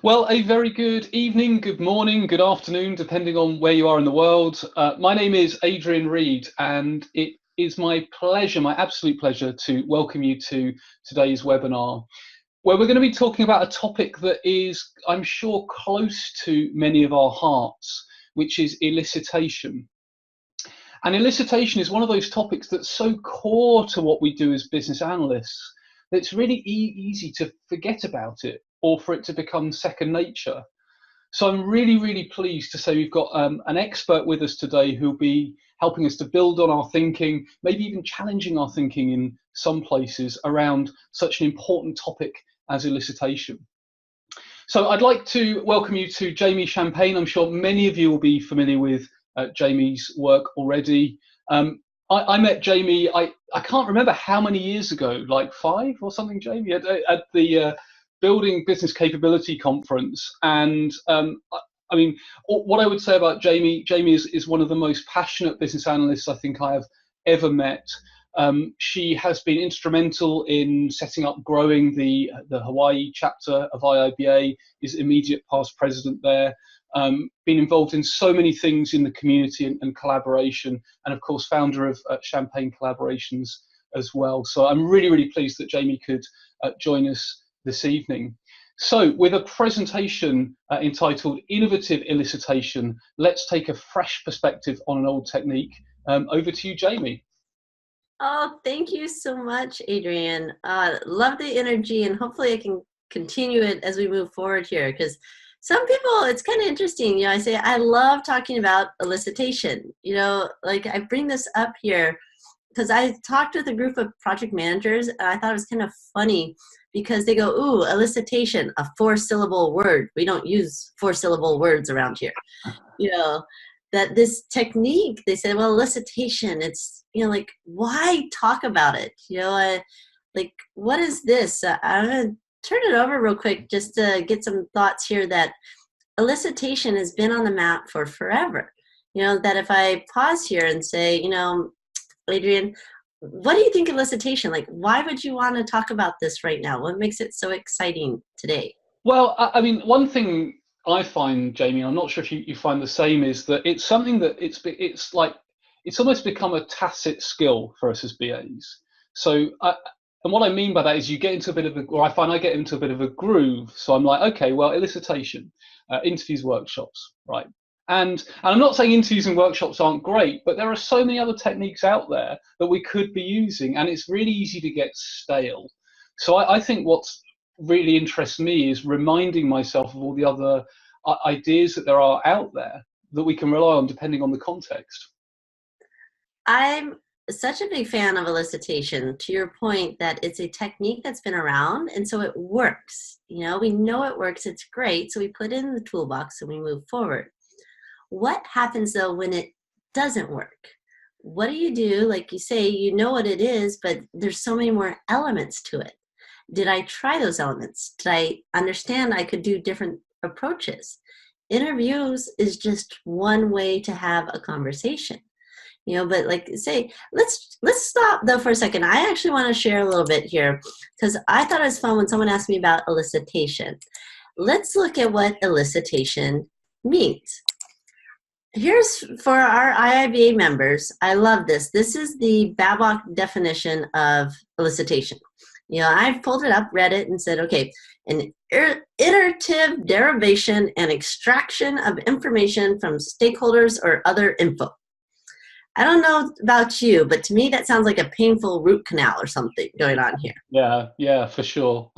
Well, a very good evening, good morning, good afternoon, depending on where you are in the world. My name is Adrian Reed, and it is my pleasure, my absolute pleasure, to welcome you to today's webinar, where we're going to be talking about a topic that is, I'm sure, close to many of our hearts, which is elicitation. And elicitation is one of those topics that's so core to what we do as business analysts that it's really easy to forget about it or for it to become second nature. So I'm really, really pleased to say we've got an expert with us today who'll be helping us to build on our thinking, maybe even challenging our thinking in some places around such an important topic as elicitation. So I'd like to welcome you to Jamie Champagne. I'm sure many of you will be familiar with Jamie's work already. I met Jamie, I can't remember how many years ago, like 5 or something, Jamie, at the Building Business Capability Conference. And I mean, what I would say about Jamie is one of the most passionate business analysts I think I have ever met. She has been instrumental in setting up, growing the Hawaii chapter of IIBA, is immediate past president there. Been involved in so many things in the community and collaboration, and of course founder of Champagne Collaborations as well. So I'm really, really pleased that Jamie could join us this evening. So with a presentation entitled Innovative Elicitation, let's take a fresh perspective on an old technique. Over to you, Jamie. Oh, thank you so much, Adrian. Love the energy, and hopefully I can continue it as we move forward here, because some people, it's kind of interesting. You know, I say I love talking about elicitation. You know, like I bring this up here because I talked with a group of project managers, and I thought it was kind of funny because they go, ooh, elicitation, a 4-syllable word. We don't use 4-syllable words around here. You know, that this technique, they said, well, elicitation, it's, you know, like, why talk about it? You know, like, what is this? I'm going to turn it over real quick just to get some thoughts here that elicitation has been on the map for forever. You know, that if I pause here and say, you know, Adrian, what do you think of elicitation? Like, why would you want to talk about this right now? What makes it so exciting today? Well, I mean, one thing I find, Jamie, I'm not sure if you find the same, is that it's something that it's like it's almost become a tacit skill for us as BAs. So, and what I mean by that is you get into a bit of a, or I find I get into a bit of a groove. So I'm like, okay, well, elicitation, interviews, workshops, right? And I'm not saying interviews and workshops aren't great, but there are so many other techniques out there that we could be using, and it's really easy to get stale. So I think what's really interests me is reminding myself of all the other ideas that there are out there that we can rely on depending on the context. I'm such a big fan of elicitation, to your point that it's a technique that's been around, and so it works. You know, we know it works, it's great, so we put it in the toolbox and we move forward. What happens though when it doesn't work? What do you do? Like you say, you know what it is, but there's so many more elements to it. Did I try those elements? Did I understand I could do different approaches? Interviews is just one way to have a conversation. You know, but like say, let's stop though for a second. I actually want to share a little bit here because I thought it was fun when someone asked me about elicitation. Let's look at what elicitation means. Here's for our IIBA members. I love this. This is the Babcock definition of elicitation. You know, I pulled it up, read it, and said, okay, an iterative derivation and extraction of information from stakeholders or other info. I don't know about you, but to me that sounds like a painful root canal or something going on here. Yeah, for sure.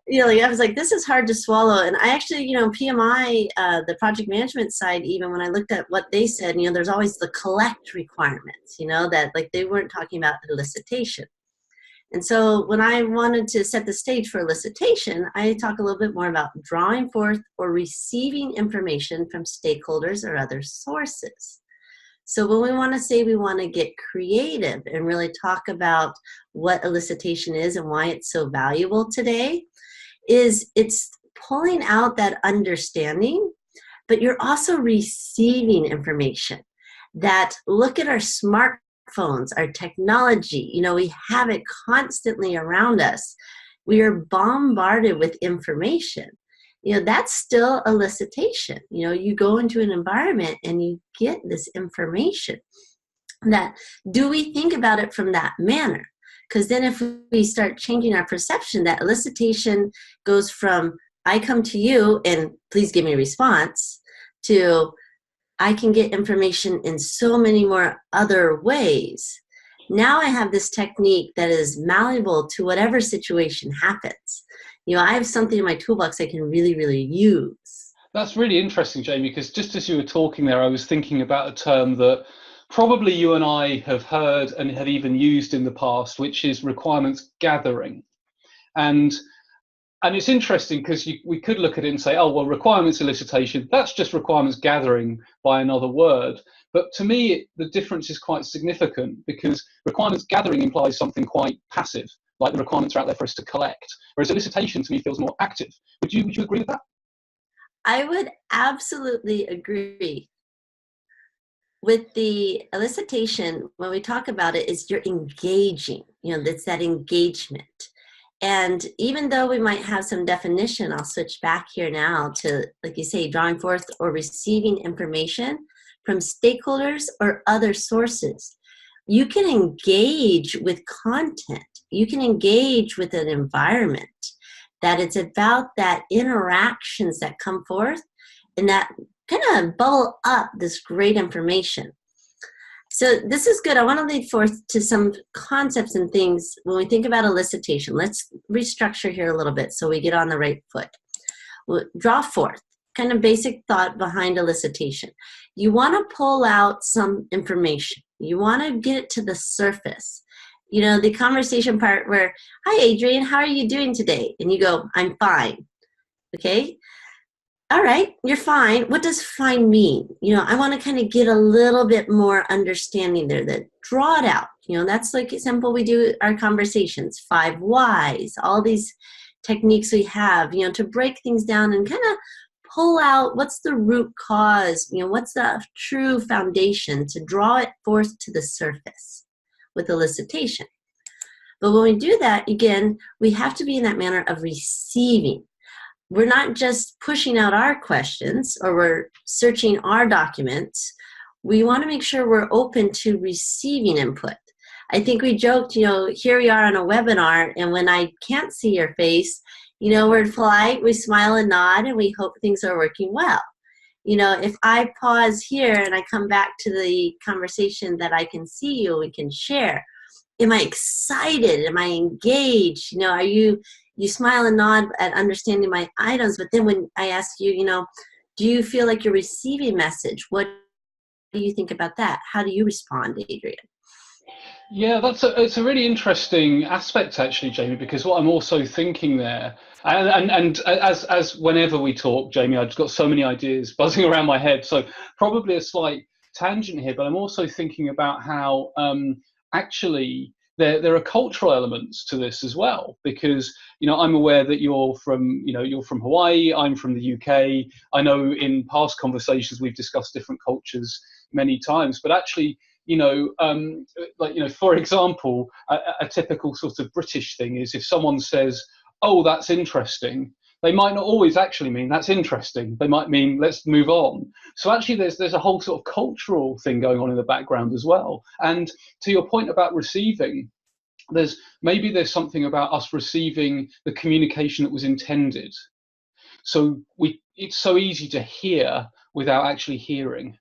You know, I was like, this is hard to swallow. And I actually, you know, PMI, the project management side, even when I looked at what they said, you know, there's always the collect requirements, you know, that like they weren't talking about elicitation. And so when I wanted to set the stage for elicitation, I talk a little bit more about drawing forth or receiving information from stakeholders or other sources. So when we want to say we want to get creative and really talk about what elicitation is and why it's so valuable today, is it's pulling out that understanding, but you're also receiving information. That look at our smartphones, our technology, you know, we have it constantly around us. We are bombarded with information. that's still elicitation. You go into an environment and you get this information. That, do we think about it from that manner? Because then if we start changing our perception, that elicitation goes from, I come to you and please give me a response, to I can get information in so many more other ways. Now I have this technique that is malleable to whatever situation happens. I have something in my toolbox I can really, really use. That's really interesting, Jamie, because just as you were talking there, I was thinking about a term that probably you and I have heard and have even used in the past, which is requirements gathering. And it's interesting because we could look at it and say, oh, well, requirements elicitation, that's just requirements gathering by another word. But to me, the difference is quite significant, because requirements gathering implies something quite passive, like the requirements are out there for us to collect, whereas elicitation to me feels more active. Would you agree with that? I would absolutely agree. With the elicitation, when we talk about it, is you're engaging, that's that engagement. And even though we might have some definition, I'll switch back here now to, like you say, drawing forth or receiving information from stakeholders or other sources. You can engage with content. You can engage with an environment. That it's about that interactions that come forth and that kind of bubble up this great information. So this is good. I want to lead forth to some concepts and things when we think about elicitation. Let's restructure here a little bit so we get on the right foot. We'll draw forth kind of basic thought behind elicitation. You want to pull out some information. You want to get it to the surface. The conversation part where, hi, Adrian, how are you doing today? And you go, I'm fine. Okay. All right, you're fine. What does fine mean? I want to kind of get a little bit more understanding there. That draw it out. That's like simple. We do our conversations, 5 whys, all these techniques we have, to break things down and kind of pull out what's the root cause, what's the true foundation to draw it forth to the surface with elicitation. But when we do that, again, we have to be in that manner of receiving. We're not just pushing out our questions or we're searching our documents. We want to make sure we're open to receiving input. I think we joked, here we are on a webinar, and when I can't see your face, we're polite, we smile and nod, and we hope things are working well. If I pause here and I come back to the conversation that I can see you, we can share. Am I excited? Am I engaged? Are you smile and nod at understanding my items, but then when I ask you, do you feel like you're receiving message? What do you think about that? How do you respond, Adrian? Yeah, it's a really interesting aspect, actually, Jamie, because what I'm also thinking there, and as whenever we talk, Jamie, I've got so many ideas buzzing around my head, so probably a slight tangent here, but I'm also thinking about how actually there are cultural elements to this as well, because I'm aware that you're from Hawaii, I'm from the UK. I know in past conversations we've discussed different cultures many times, but actually for example, a typical sort of British thing is if someone says, oh, that's interesting, they might not always actually mean that's interesting. They might mean let's move on. So actually there's a whole sort of cultural thing going on in the background as well. And to your point about receiving, there's something about us receiving the communication that was intended. So it's so easy to hear without actually hearing.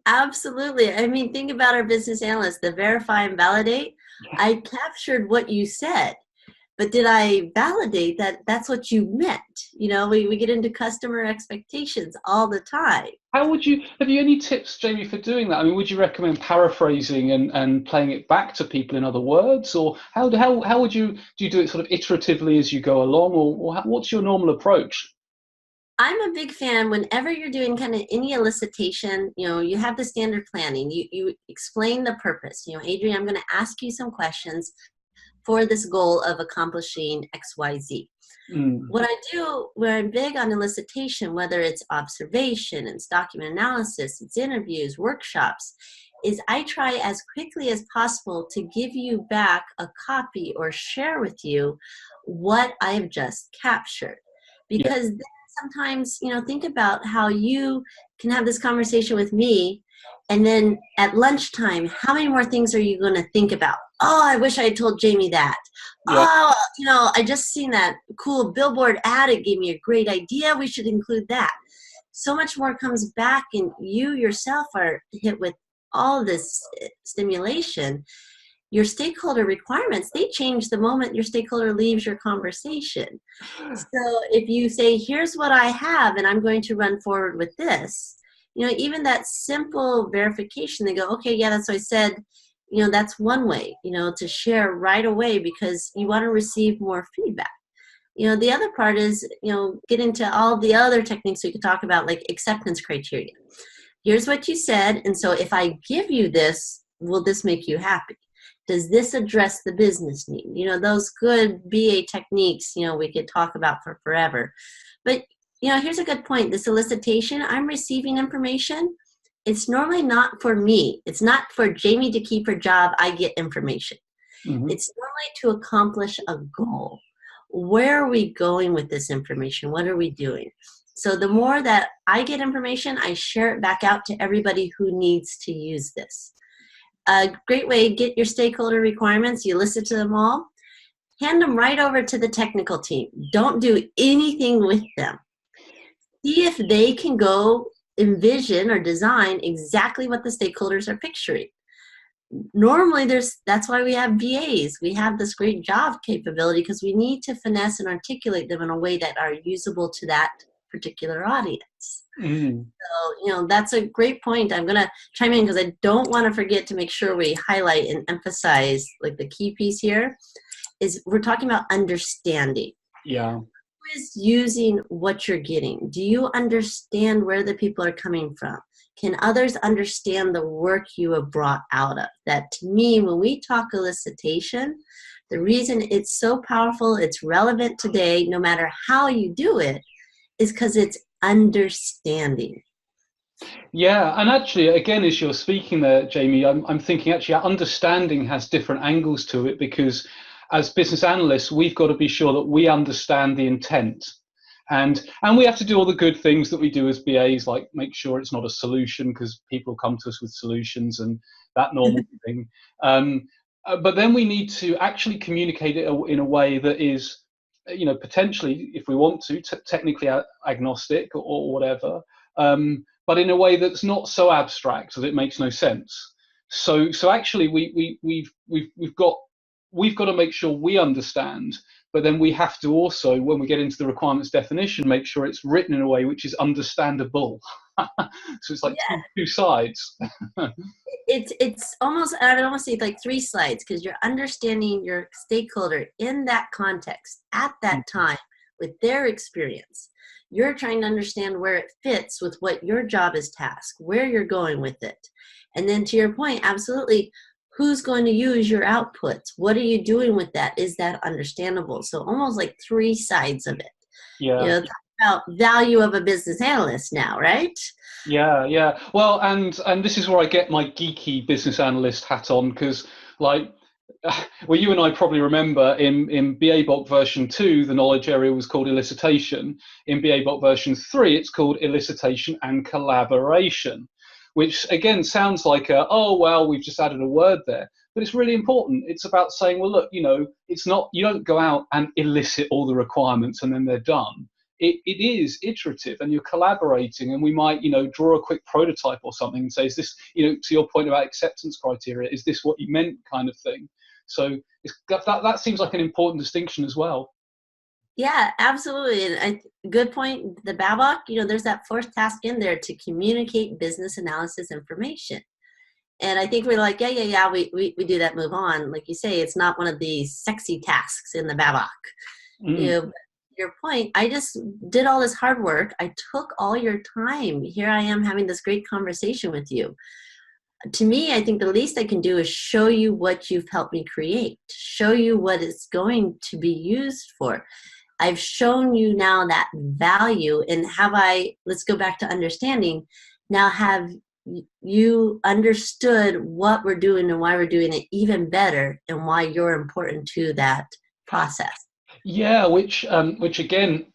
Absolutely. I mean, think about our business analysts, the verify and validate. I captured what you said, but did I validate that that's what you meant? We get into customer expectations all the time. Have you any tips, Jamie, for doing that? I mean, would you recommend paraphrasing and playing it back to people in other words, or how would you do it sort of iteratively as you go along, or what's your normal approach? I'm a big fan whenever you're doing kind of any elicitation, you have the standard planning, you explain the purpose. Adrian, I'm going to ask you some questions for this goal of accomplishing XYZ. What I do, where I'm big on elicitation, whether it's observation, it's document analysis, it's interviews, workshops, is I try as quickly as possible to give you back a copy or share with you what I have just captured. Yeah. Because then sometimes, think about how you can have this conversation with me, and then at lunchtime, how many more things are you going to think about? Oh, I wish I had told Jamie that. Yeah. Oh, I just seen that cool billboard ad. It gave me a great idea. We should include that. So much more comes back, and you yourself are hit with all this stimulation. Your stakeholder requirements, they change the moment your stakeholder leaves your conversation. So if you say, here's what I have, and I'm going to run forward with this, even that simple verification, they go, okay, yeah, that's what I said. That's one way, to share right away, because you want to receive more feedback. The other part is, get into all the other techniques we could talk about, like acceptance criteria. Here's what you said, and so if I give you this, will this make you happy? Does this address the business need? Those good BA techniques, we could talk about for forever. But, here's a good point. This elicitation, I'm receiving information. It's normally not for me. It's not for Jamie to keep her job. I get information. Mm-hmm. It's normally to accomplish a goal. Where are we going with this information? What are we doing? So the more that I get information, I share it back out to everybody who needs to use this. A great way to get your stakeholder requirements, you listen to them all, hand them right over to the technical team. Don't do anything with them. See if they can go envision or design exactly what the stakeholders are picturing. Normally, that's why we have BAs. We have this great job capability, because we need to finesse and articulate them in a way that are usable to that particular audience. Mm. So, that's a great point. I'm going to chime in because I don't want to forget to make sure we highlight and emphasize, like, the key piece here is we're talking about understanding. Yeah. Who is using what you're getting? Do you understand where the people are coming from? Can others understand the work you have brought out of? That, to me, when we talk elicitation, the reason it's so powerful, it's relevant today, no matter how you do it, is because it's understanding. Yeah, and actually, again, as you're speaking there, Jamie, I'm thinking actually understanding has different angles to it, because as business analysts, we've got to be sure that we understand the intent. And we have to do all the good things that we do as BAs, like make sure it's not a solution, because people come to us with solutions and that normal thing. But then we need to actually communicate it in a way that is, potentially, if we want to, technically agnostic or whatever, but in a way that's not so abstract that it makes no sense. So actually, we've got to make sure we understand. But then we have to also, when we get into the requirements definition, make sure it's written in a way which is understandable. So it's like two sides. It's almost, I would almost say, like 3 slides, because you're understanding your stakeholder in that context at that time with their experience. You're trying to understand where it fits with what your job is tasked, where you're going with it. And then, to your point, absolutely, who's going to use your outputs? What are you doing with that? Is that understandable? So almost like 3 sides of it. Yeah. Talk about value of a business analyst now, right? Yeah. Well, and this is where I get my geeky business analyst hat on, because, like, well, you and I probably remember in BA-Bot version 2, the knowledge area was called elicitation. In BA-Bot version 3, it's called elicitation and collaboration, which again sounds like oh, well, we've just added a word there. But it's really important. It's about saying, well, look, it's not, you don't go out and elicit all the requirements and then they're done. It is iterative, and you're collaborating, and we might, draw a quick prototype or something and say, is this, to your point about acceptance criteria, is this what you meant, kind of thing. So that seems like an important distinction as well. Yeah, absolutely. And good point. The BABOK, there's that 4th task in there, to communicate business analysis information. And I think we're like, yeah, we do that, move on. Like you say, it's not one of these sexy tasks in the BABOK. Your point, I just did all this hard work. I took all your time. Here I am having this great conversation with you. To me, I think the least I can do is show you what you've helped me create, show you what it's going to be used for. I've shown you now that value, and let's go back to understanding. Now, have you understood what we're doing and why we're doing it even better, and why you're important to that process? Yeah, which again,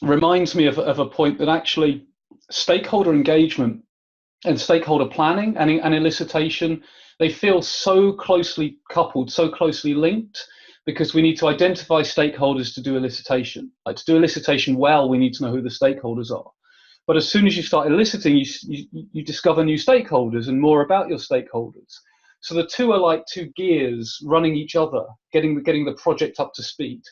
reminds me of a point that actually stakeholder engagement and stakeholder planning and elicitation, they feel so closely coupled, so closely linked, because we need to identify stakeholders to do elicitation. Like, to do elicitation well, we need to know who the stakeholders are. But as soon as you start eliciting, you discover new stakeholders and more about your stakeholders. So the two are like two gears running each other, getting the project up to speed.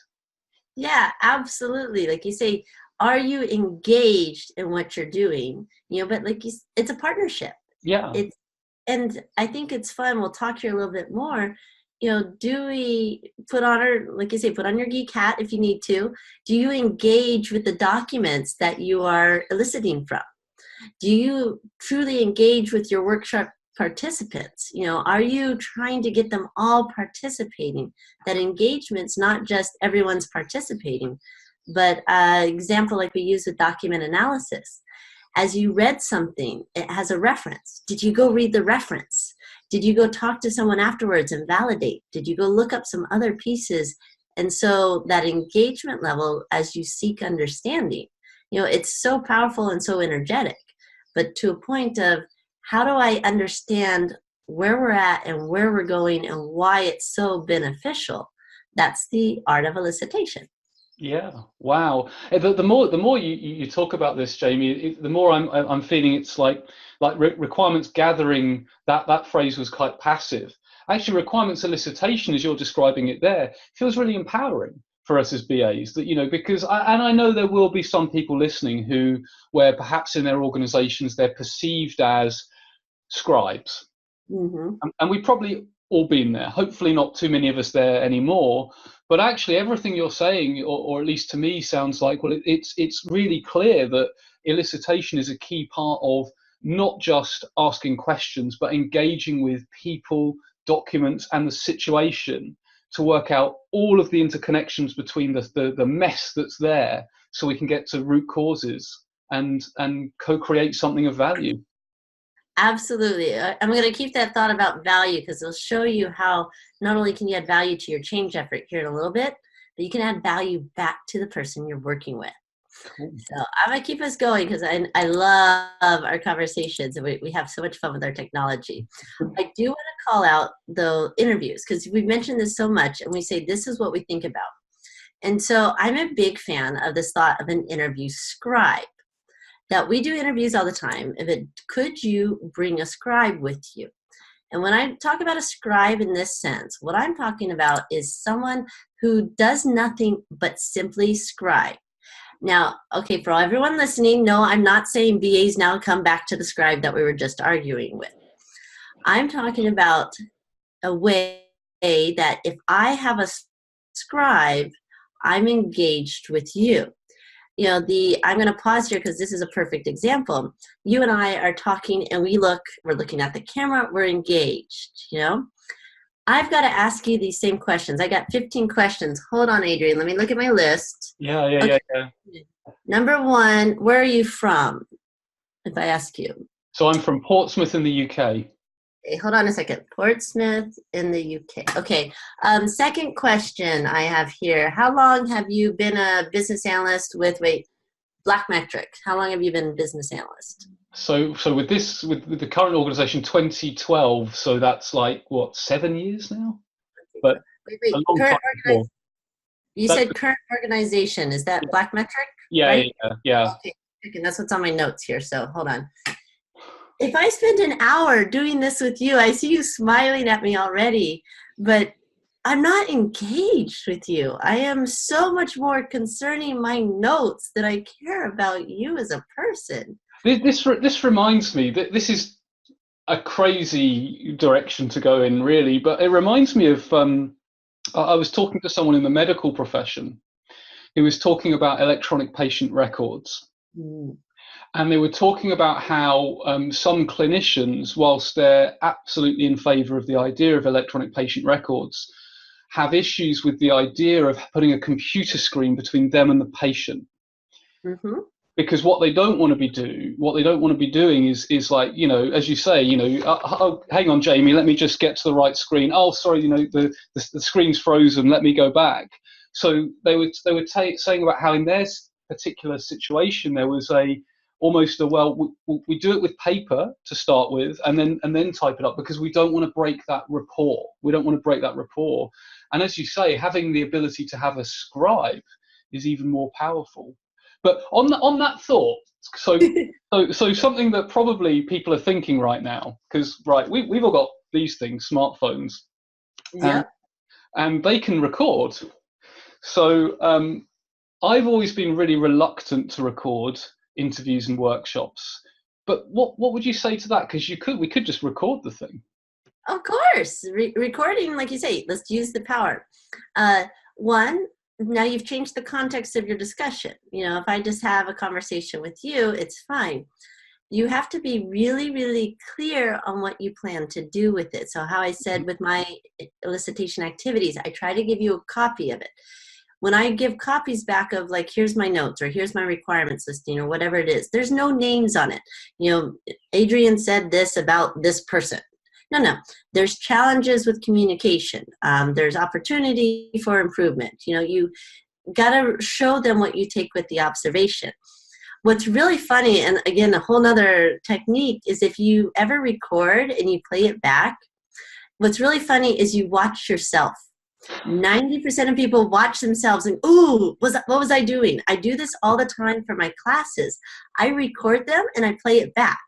Yeah, absolutely. Like you say, are you engaged in what you're doing? But like it's a partnership. Yeah. And I think it's fun. We'll talk here a little bit more. Do we put on like you say, put on your geek hat if you need to? Do you engage with the documents that you are eliciting from? Do you truly engage with your workshop participants? Are you trying to get them all participating? That engagement's not just everyone's participating, but example like we use with document analysis. As you read something, it has a reference. Did you go read the reference? Did you go talk to someone afterwards and validate? Did you go look up some other pieces? And so that engagement level, as you seek understanding, it's so powerful and so energetic. But to a point of, how do I understand where we're at and where we're going and why it's so beneficial? That's the art of elicitation. Yeah. Wow. The more you talk about this, Jamie, the more I'm feeling it's like requirements gathering. That phrase was quite passive. Actually, requirements elicitation, as you're describing it there, feels really empowering for us as BAs. That because I know there will be some people listening where perhaps in their organisations they're perceived as scribes, and we've probably all been there. Hopefully, not too many of us there anymore. But actually, everything you're saying, or at least to me, sounds like, well, it's really clear that elicitation is a key part of not just asking questions, but engaging with people, documents, and the situation to work out all of the interconnections between the mess that's there, so we can get to root causes and co-create something of value. Absolutely. I'm going to keep that thought about value, because it'll show you how not only can you add value to your change effort here in a little bit, but you can add value back to the person you're working with. Cool. So I'm going to keep us going, because I love our conversations, and we have so much fun with our technology. I do want to call out, though, interviews, because we've mentioned this so much, and we say this is what we think about. And so I'm a big fan of this thought of an interview scribe. That we do interviews all the time. Could you bring a scribe with you? And when I talk about a scribe in this sense, what I'm talking about is someone who does nothing but simply scribe. Now, okay, for everyone listening, no, I'm not saying BAs now come back to the scribe that we were just arguing with. I'm talking about a way that if I have a scribe, I'm engaged with you. I'm going to pause here because this is a perfect example. You and I are talking, and we're looking at the camera, we're engaged, I've got to ask you these same questions. I got 15 questions. Hold on, Adrian. Let me look at my list. Yeah. Number one, where are you from, if I ask you? So I'm from Portsmouth in the UK. Okay, hold on a second. Portsmouth in the UK. Okay. Second question I have here. How long have you been a business analyst with Blackmetric? How long have you been a business analyst? So with the current organization, 2012. So that's like what, 7 years now? But wait. A long time before. You said current organization. Is that Blackmetric? Yeah, right? yeah. Okay, and that's what's on my notes here. So hold on. If I spend an hour doing this with you, I see you smiling at me already, but I'm not engaged with you. I am so much more concerning my notes that I care about you as a person. This reminds me that this is a crazy direction to go in, really, but it reminds me of I was talking to someone in the medical profession who was talking about electronic patient records. And they were talking about how some clinicians, whilst they're absolutely in favour of the idea of electronic patient records, have issues with the idea of putting a computer screen between them and the patient. Because what they don't want to be doing is like, as you say, hang on, Jamie, let me just get to the right screen. Oh, sorry, the screen's frozen. Let me go back. So they were saying about how in particular situation, there was almost we do it with paper to start with, and then type it up, because we don't want to break that rapport. And as you say, having the ability to have a scribe is even more powerful. But on that thought, so something that probably people are thinking right now, because we've all got these things, smartphones, and they can record. So I've always been really reluctant to record interviews and workshops. But what would you say to that? Because we could just record the thing. Of course, recording, like you say, let's use the power. One, now you've changed the context of your discussion. If I just have a conversation with you, it's fine. You have to be really, really clear on what you plan to do with it. So how I said with my elicitation activities, I try to give you a copy of it. When I give copies back of, like, here's my notes, or here's my requirements listing, or whatever it is, there's no names on it. Adrian said this about this person. No. There's challenges with communication. There's opportunity for improvement. You got to show them what you take with the observation. What's really funny, and again, a whole nother technique, is if you ever record and you play it back, what's really funny is you watch yourself. 90% of people watch themselves and, ooh, what was I doing? I do this all the time for my classes. I record them and I play it back.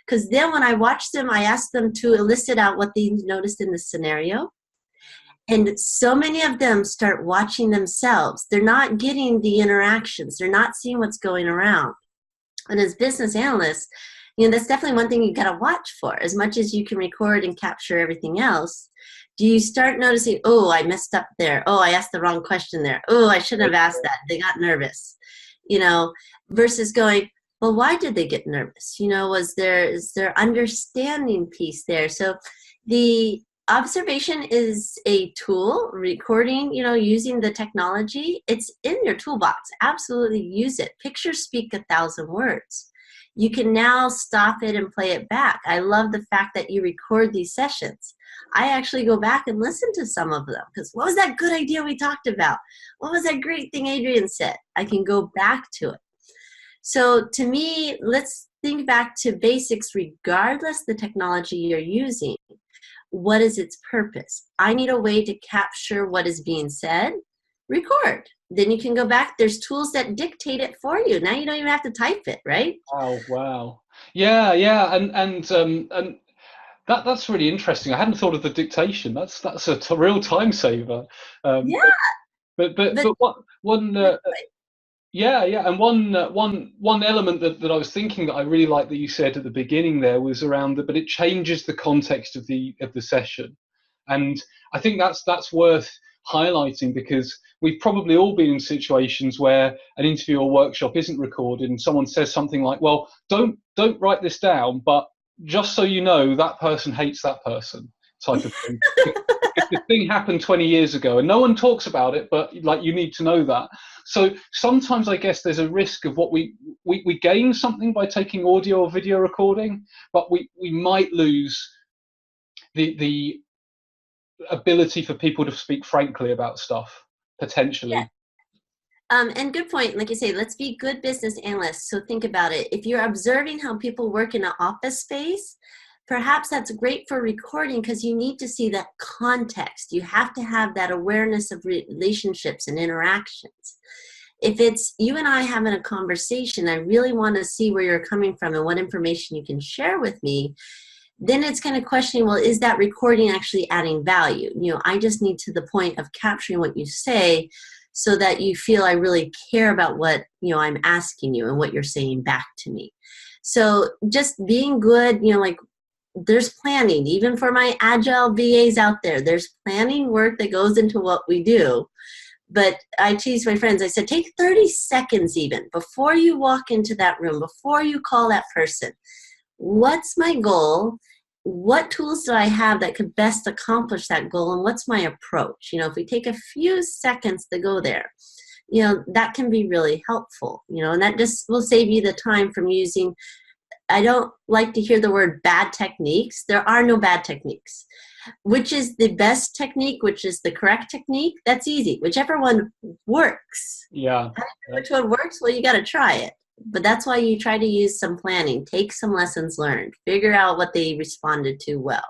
Because then when I watch them, I ask them to elicit out what they noticed in the scenario. And so many of them start watching themselves. They're not getting the interactions. They're not seeing what's going around. And as business analysts, that's definitely one thing you got to watch for. As much as you can record and capture everything else, do you start noticing, oh, I messed up there. Oh, I asked the wrong question there. Oh, I shouldn't have asked that. They got nervous, versus going, well, why did they get nervous? Is there understanding piece there? So the observation is a tool. Recording, using the technology, it's in your toolbox. Absolutely use it. Pictures speak 1,000 words. You can now stop it and play it back. I love the fact that you record these sessions. I actually go back and listen to some of them, because what was that good idea we talked about? What was that great thing Adrian said? I can go back to it. So to me, let's think back to basics regardless the technology you're using. What is its purpose? I need a way to capture what is being said. Record. Then you can go back. There's tools that dictate it for you. Now you don't even have to type it, right? Oh, wow. Yeah. And that's really interesting. I hadn't thought of the dictation. That's a real time saver. Yeah. But what one and one element that I was thinking that I really like that you said at the beginning there was around but it changes the context of the session, and I think that's worth highlighting, because we've probably all been in situations where an interview or workshop isn't recorded and someone says something like, well, don't write this down, but just so you know, that person hates that person, type of thing. If the thing happened 20 years ago and no one talks about it, but you need to know that. So sometimes I guess there's a risk of what we gain something by taking audio or video recording, but we might lose the ability for people to speak frankly about stuff, potentially. Yeah. And good point. Like you say, let's be good business analysts. So think about it. If you're observing how people work in an office space, perhaps that's great for recording, because you need to see that context. You have to have that awareness of relationships and interactions. If it's you and I having a conversation, I really want to see where you're coming from and what information you can share with me. Then it's kind of questioning, well, is that recording actually adding value? I just need to the point of capturing what you say so that you feel I really care about what, I'm asking you and what you're saying back to me. So just being good, there's planning, even for my agile VAs out there, there's planning work that goes into what we do. But I tease my friends, I said, take 30 seconds even before you walk into that room, before you call that person. What's my goal? What tools do I have that could best accomplish that goal? And what's my approach? If we take a few seconds to go there, that can be really helpful, and that just will save you the time from using, I don't like to hear the word bad techniques. There are no bad techniques. Which is the best technique, which is the correct technique? That's easy. Whichever one works. Yeah. Which one works? Well, you got to try it. But that's why you try to use some planning. Take some lessons learned. Figure out what they responded to well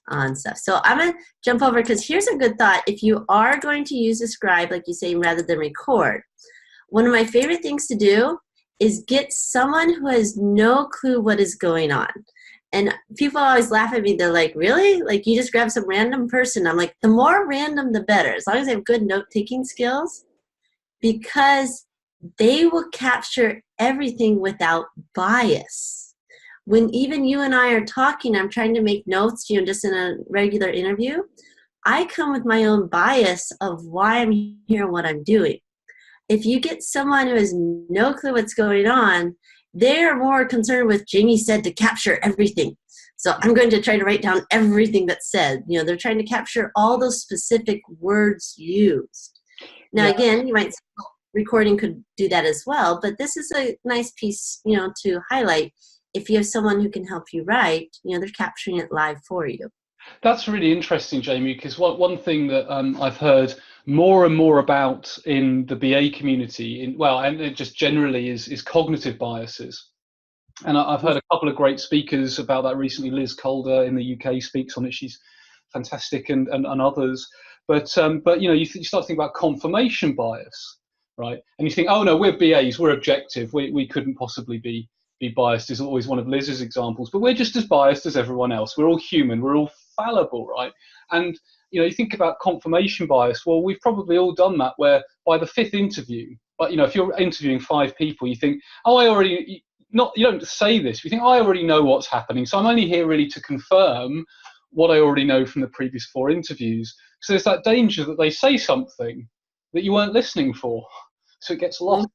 on stuff. So I'm going to jump over because here's a good thought. If you are going to use a scribe, like you say, rather than record, one of my favorite things to do is get someone who has no clue what is going on. And people always laugh at me. They're like, really? Like, you just grab some random person? I'm like, the more random, the better, as long as they have good note-taking skills, because they will capture everything without bias. When even you and I are talking, I'm trying to make notes, just in a regular interview, I come with my own bias of why I'm here and what I'm doing. If you get someone who has no clue what's going on, they're more concerned with Jamie said to capture everything. So I'm going to try to write down everything that's said. They're trying to capture all those specific words used. Now, again, you might say, well, recording could do that as well, but this is a nice piece, to highlight. If you have someone who can help you write, they're capturing it live for you. That's really interesting, Jamie, because one thing that I've heard more and more about in the BA community, and it just generally is cognitive biases. And I've heard a couple of great speakers about that recently. Liz Calder in the UK speaks on it. She's fantastic, and others. But you start thinking about confirmation bias, right? And you think, oh no, we're BAs, we're objective, we couldn't possibly be biased, is always one of Liz's examples. But we're just as biased as everyone else. We're all human, we're all fallible, right? And you think about confirmation bias. Well, we've probably all done that, where by the fifth interview, but if you're interviewing 5 people, you think, oh, you don't say this. You think, I already know what's happening, so I'm only here really to confirm what I already know from the previous 4 interviews. So there's that danger that they say something that you weren't listening for, so it gets lost.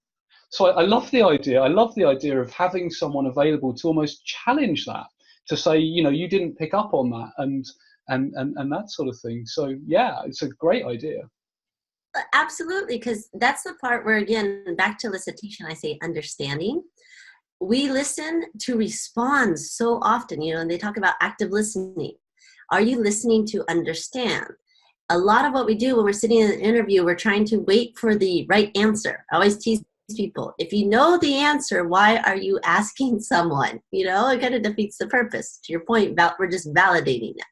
So I love the idea. I love the idea of having someone available to almost challenge that, to say, you didn't pick up on that, and that sort of thing. So yeah, it's a great idea. Absolutely, because that's the part where, again, back to elicitation, I say understanding. We listen to respond so often, and they talk about active listening. Are you listening to understand? A lot of what we do when we're sitting in an interview, we're trying to wait for the right answer. I always tease people, if you know the answer, why are you asking someone? It kind of defeats the purpose. To your point about we're just validating it.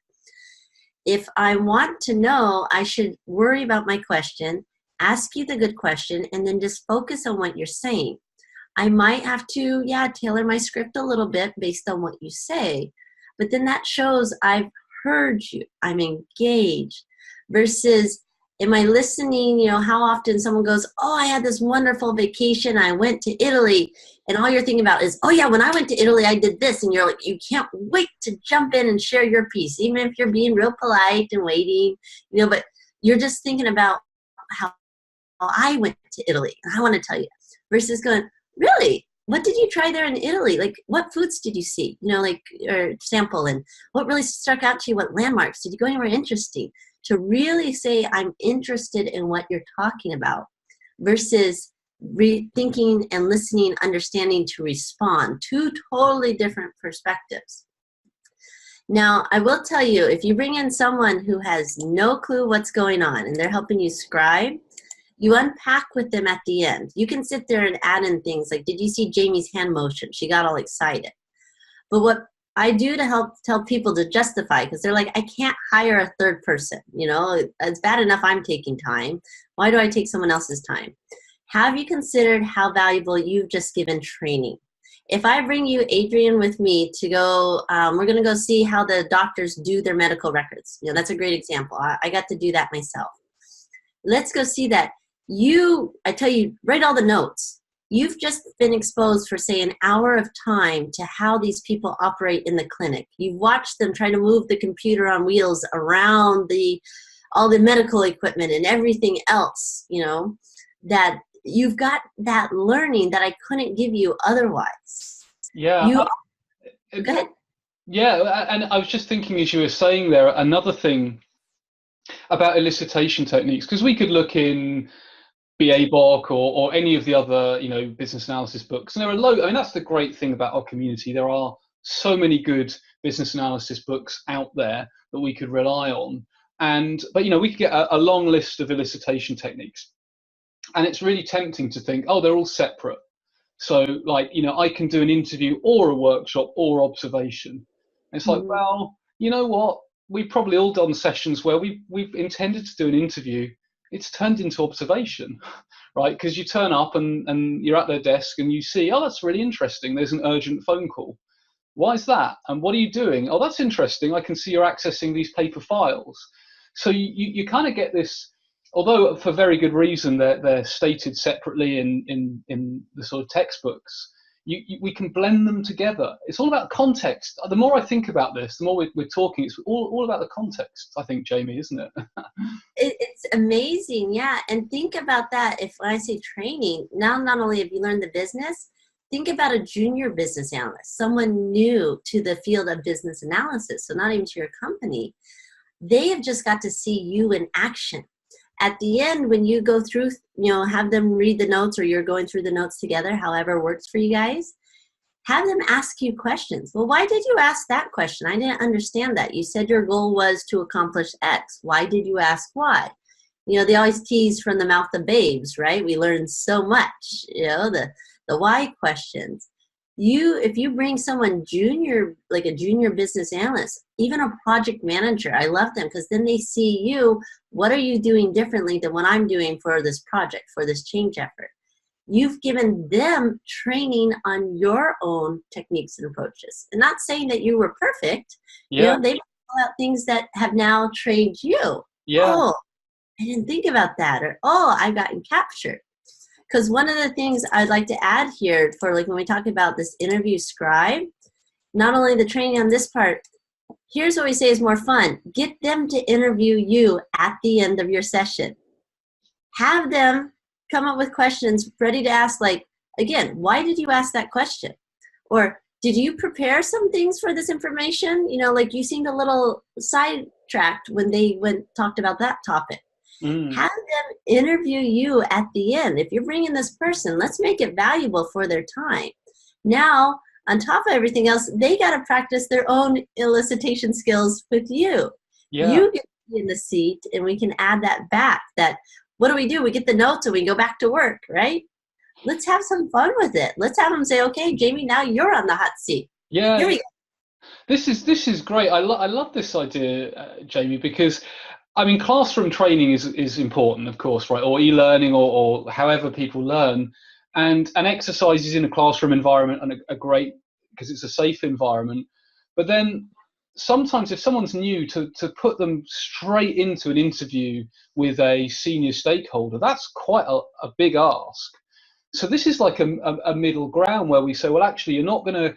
If I want to know, I should worry about my question, ask you the good question, and then just focus on what you're saying. I might have to, tailor my script a little bit based on what you say, but then that shows I've heard you, I'm engaged, versus am I listening? How often someone goes, oh, I had this wonderful vacation, I went to Italy, and all you're thinking about is, oh yeah, when I went to Italy, I did this, and you're like, you can't wait to jump in and share your piece, even if you're being real polite and waiting, but you're just thinking about how I went to Italy, and I want to tell you, versus going, really? What did you try there in Italy? Like, what foods did you see? Or sample, and what really struck out to you? What landmarks? Did you go anywhere interesting? To really say, I'm interested in what you're talking about, versus rethinking and listening, understanding to respond. 2 totally different perspectives. Now, I will tell you, if you bring in someone who has no clue what's going on and they're helping you scribe, you unpack with them at the end. You can sit there and add in things like, did you see Jamie's hand motion? She got all excited. But what I do to help tell people to justify, because they're like, I can't hire a third person. It's bad enough I'm taking time. Why do I take someone else's time? Have you considered how valuable you've just given training? If I bring you, Adrian, with me to go, we're going to go see how the doctors do their medical records. That's a great example. I got to do that myself. Let's go see that. I tell you, write all the notes. You've just been exposed for, say, an hour of time to how these people operate in the clinic. You've watched them try to move the computer on wheels around all the medical equipment and everything else, that you've got that learning that I couldn't give you otherwise. Yeah. Go ahead. Yeah, and I was just thinking as you were saying there, another thing about elicitation techniques, because we could look in BA Book or any of the other business analysis books, and there are that's the great thing about our community. There are so many good business analysis books out there that we could rely on. But we could get a long list of elicitation techniques, and it's really tempting to think, oh, they're all separate. So like, I can do an interview or a workshop or observation. And it's like, well, you know what? We've probably all done sessions where we've intended to do an interview. It's turned into observation, right? Because you turn up and you're at their desk and you see, oh, that's really interesting. There's an urgent phone call. Why is that? And what are you doing? Oh, that's interesting. I can see you're accessing these paper files. So you kind of get this, although for very good reason they're stated separately in the sort of textbooks, we can blend them together. It's all about context. The more I think about this, the more we're talking, it's all about the context, I think, Jamie, isn't it? It's amazing, yeah. And think about that. If I say training, now not only have you learned the business, think about a junior business analyst, someone new to the field of business analysis, so not even to your company. They have just got to see you in action. At the end, when you go through, have them read the notes, or you're going through the notes together, however works for you guys, have them ask you questions. Well, why did you ask that question? I didn't understand that. You said your goal was to accomplish X. Why did you ask Y? They always tease from the mouth of babes, right? We learn so much, the why questions. If you bring someone junior, like a junior business analyst, even a project manager, I love them because then they see you. What are you doing differently than what I'm doing for this project, for this change effort? You've given them training on your own techniques and approaches. And not saying that you were perfect. Yeah. They call out things that have now trained you. Yeah. Oh, I didn't think about that. Or, oh, I've gotten captured. Because one of the things I'd like to add here for like when we talk about this interview scribe, not only the training on this part, here's what we say is more fun. Get them to interview you at the end of your session. Have them come up with questions ready to ask, like, again, why did you ask that question? Or did you prepare some things for this information? Like you seemed a little sidetracked when they talked about that topic. Have them interview you at the end. If you're bringing this person, let's make it valuable for their time. Now, on top of everything else, they got to practice their own elicitation skills with you. Yeah. You get to be in the seat, and we can add that back. That what do? We get the notes and we go back to work, right? Let's have some fun with it. Let's have them say, okay, Jamie, now you're on the hot seat. Yeah. Here we go. This is great. I love this idea, Jamie, because classroom training is important, of course, right? Or e-learning, or however people learn, and exercises in a classroom environment are great because it's a safe environment. But then sometimes if someone's new, to put them straight into an interview with a senior stakeholder, that's quite a big ask. So this is like a middle ground where we say, well, actually, you're not gonna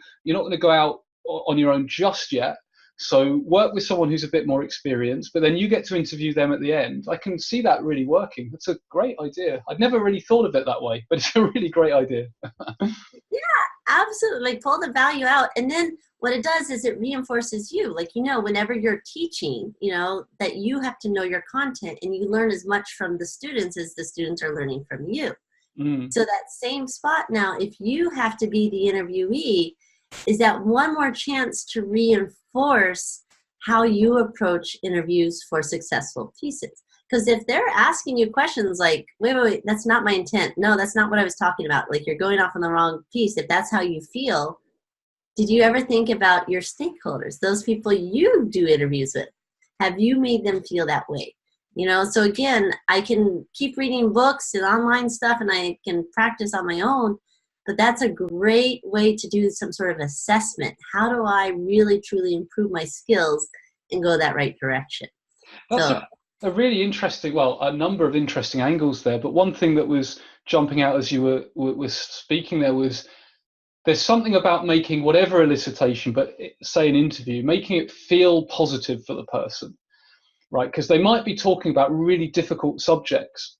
go out on your own just yet. So work with someone who's a bit more experienced, but then you get to interview them at the end. I can see that really working. That's a great idea. I'd never really thought of it that way, but it's a really great idea. Yeah, absolutely. Like pull the value out. And then what it does is it reinforces you. Like, whenever you're teaching, that you have to know your content, and you learn as much from the students as the students are learning from you. So that same spot now, if you have to be the interviewee, is that one more chance to reinforce how you approach interviews for successful pieces. Because if they're asking you questions like, wait, that's not my intent. No, that's not what I was talking about. Like, you're going off on the wrong piece. If that's how you feel, did you ever think about your stakeholders, those people you do interviews with? Have you made them feel that way? So again, I can keep reading books and online stuff, and I can practice on my own. But that's a great way to do some sort of assessment. How do I really, truly improve my skills and go that right direction? That's a really interesting, a number of interesting angles there. But one thing that was jumping out as you were speaking there was, there's something about making whatever elicitation, but say an interview, making it feel positive for the person, right? Because they might be talking about really difficult subjects.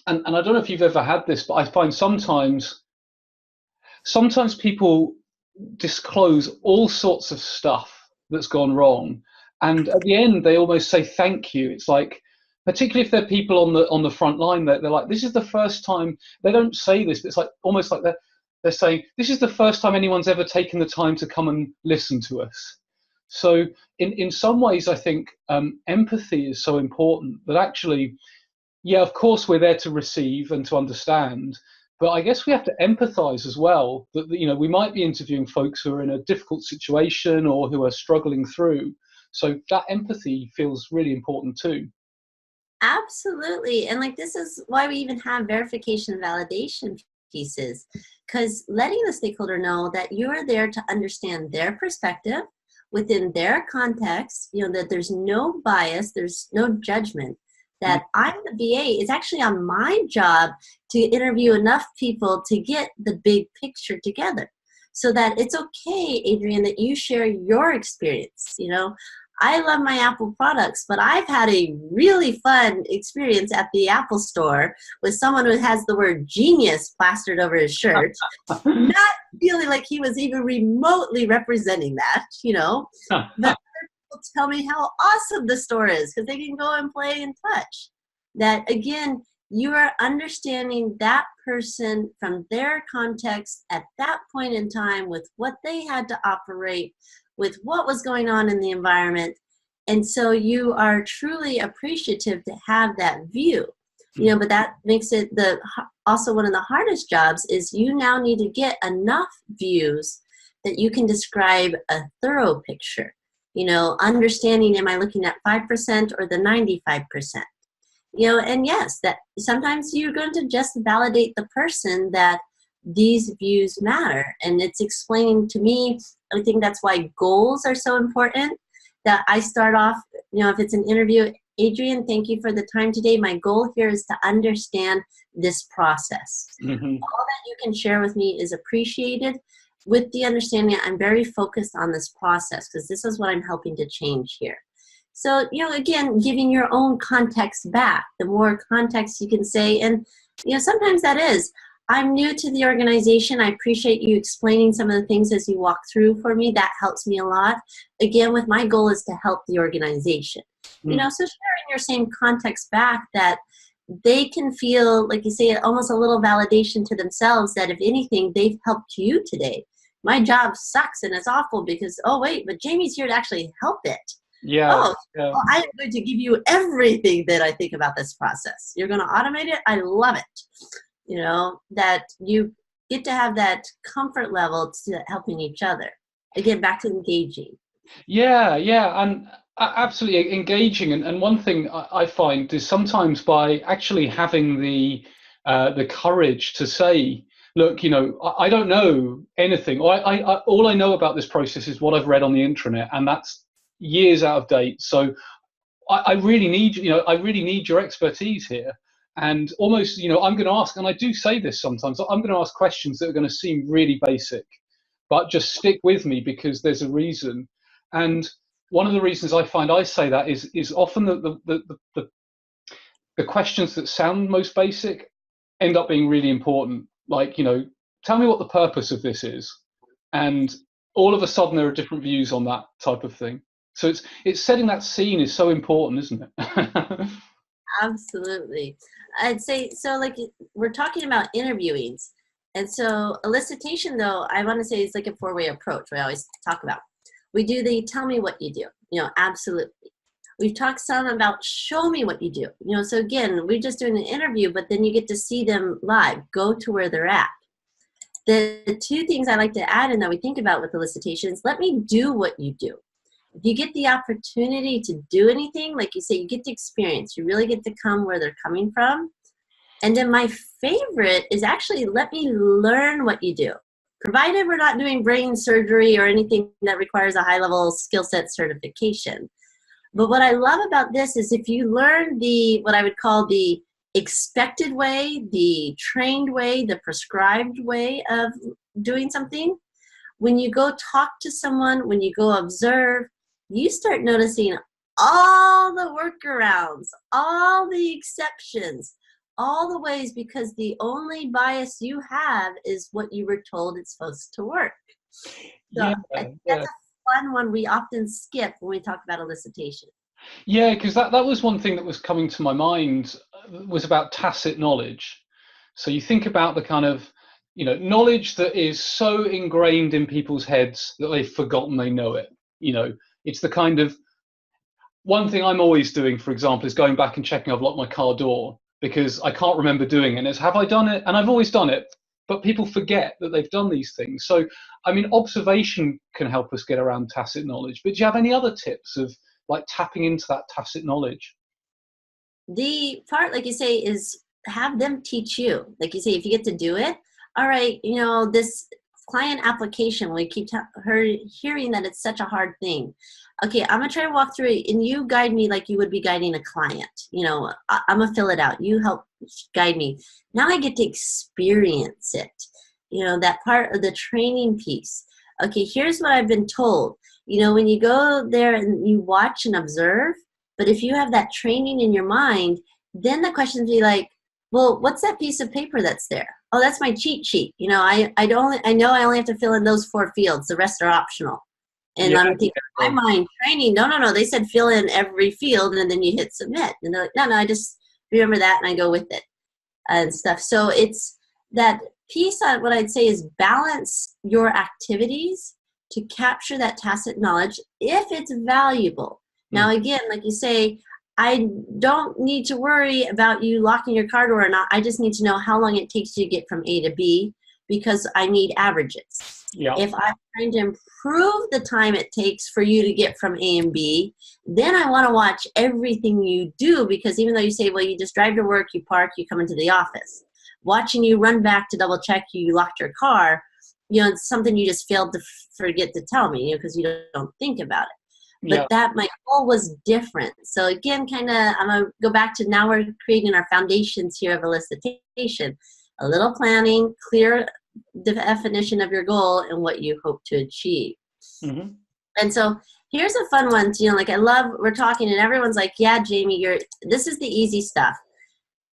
And I don't know if you've ever had this, but I find sometimes people disclose all sorts of stuff that's gone wrong, and at the end they almost say thank you. It's like, particularly if they're people on the front line, they're like, this is the first time. They don't say this, but it's like almost like they're saying, this is the first time anyone's ever taken the time to come and listen to us. So in some ways, I think empathy is so important that actually, yeah, of course, we're there to receive and to understand, but I guess we have to empathize as well. That we might be interviewing folks who are in a difficult situation or who are struggling through. So that empathy feels really important too. Absolutely. And like this is why we even have verification and validation pieces, because letting the stakeholder know that you are there to understand their perspective within their context, that there's no bias, there's no judgment, that I'm the VA. It's actually on my job to interview enough people to get the big picture together. So that it's okay, Adrian, that you share your experience. I love my Apple products, but I've had a really fun experience at the Apple store with someone who has the word genius plastered over his shirt, not feeling like he was even remotely representing that, But people tell me how awesome the store is because they can go and play and touch. That, again, you are understanding that person from their context at that point in time with what they had to operate, with what was going on in the environment. And so you are truly appreciative to have that view, but that makes it also one of the hardest jobs is you now need to get enough views that you can describe a thorough picture, understanding, am I looking at 5% or the 95%? And yes, that sometimes you're going to just validate the person that these views matter. And it's explaining to me, I think that's why goals are so important, that I start off, if it's an interview, Adrian, thank you for the time today. My goal here is to understand this process. Mm-hmm. All that you can share with me is appreciated, with the understanding I'm very focused on this process because this is what I'm helping to change here. So, again, giving your own context back, the more context you can say, and, sometimes that is, I'm new to the organization. I appreciate you explaining some of the things as you walk through for me. That helps me a lot. Again, with my goal is to help the organization. So sharing your same context back that they can feel, like you say, almost a little validation to themselves that if anything, they've helped you today. My job sucks and it's awful because, oh, wait, but Jamie's here to actually help it. Yeah. Well, I'm going to give you everything that I think about this process. You're going to automate it. I love it. That you get to have that comfort level to helping each other. Again, back to engaging. Yeah, and absolutely engaging. And one thing I find is sometimes by actually having the courage to say, look, I don't know anything. Or all I know about this process is what I've read on the intranet, and that's years out of date. So I really need, I really need your expertise here. And almost, I'm going to ask, and I do say this sometimes, I'm going to ask questions that are going to seem really basic, but just stick with me because there's a reason. And one of the reasons I find I say that is often the questions that sound most basic end up being really important. Like, tell me what the purpose of this is. And all of a sudden there are different views on that type of thing. So it's setting that scene is so important, isn't it? Absolutely. I'd say, so like we're talking about interviewings. And so elicitation, though, I want to say it's like a four-way approach we always talk about. We do the tell me what you do, absolutely. We've talked some about show me what you do. So again, we're just doing an interview, but then you get to see them live, go to where they're at. The two things I like to add in that we think about with elicitation is let me do what you do. If you get the opportunity to do anything, like you say, you get the experience. You really get to come where they're coming from. And then my favorite is actually let me learn what you do. Provided we're not doing brain surgery or anything that requires a high-level skill set certification. But what I love about this is if you learn what I would call the expected way, the trained way, the prescribed way of doing something, when you go talk to someone, when you go observe, you start noticing all the workarounds, all the exceptions, all the ways, because the only bias you have is what you were told it's supposed to work. So that's a fun one we often skip when we talk about elicitation. Yeah, because that was one thing that was coming to my mind was about tacit knowledge. So you think about the kind of, knowledge that is so ingrained in people's heads that they've forgotten they know it. It's the kind of, one thing I'm always doing, for example, is going back and checking I've locked my car door, because I can't remember doing it. And it's, have I done it? And I've always done it, but people forget that they've done these things. So, I mean, observation can help us get around tacit knowledge. But do you have any other tips of like tapping into that tacit knowledge? The part, like you say, is have them teach you. Like you say, if you get to do it, all right, this client application, we keep hearing that it's such a hard thing. Okay, I'm gonna try to walk through it, and you guide me like you would be guiding a client. I'm gonna fill it out. You help guide me. Now I get to experience it. That part of the training piece. Okay, here's what I've been told. When you go there and you watch and observe, but if you have that training in your mind, then the questions be like, well, what's that piece of paper that's there? Oh, that's my cheat sheet. I know I only have to fill in those 4 fields. The rest are optional. And Yeah. I'm thinking, my mind training, no. They said fill in every field and then you hit submit. And they're like, no, I just remember that and I go with it and stuff. So it's that piece on what I'd say is balance your activities to capture that tacit knowledge if it's valuable. Now, again, like you say, I don't need to worry about you locking your car door or not. I just need to know how long it takes you to get from A to B, because I need averages. Yeah. If I'm trying to improve the time it takes for you to get from A and B, then I want to watch everything you do, because even though you say, well, you just drive to work, you park, you come into the office, watching you run back to double check you locked your car, it's something you just failed to forget to tell me, because you don't think about it. But that my goal was different. So again, I'm going to go back to, now we're creating our foundations here of elicitation. A little planning, clear definition of your goal and what you hope to achieve. Mm-hmm. And so here's a fun one. Like I love, we're talking and everyone's like, yeah, Jamie, this is the easy stuff.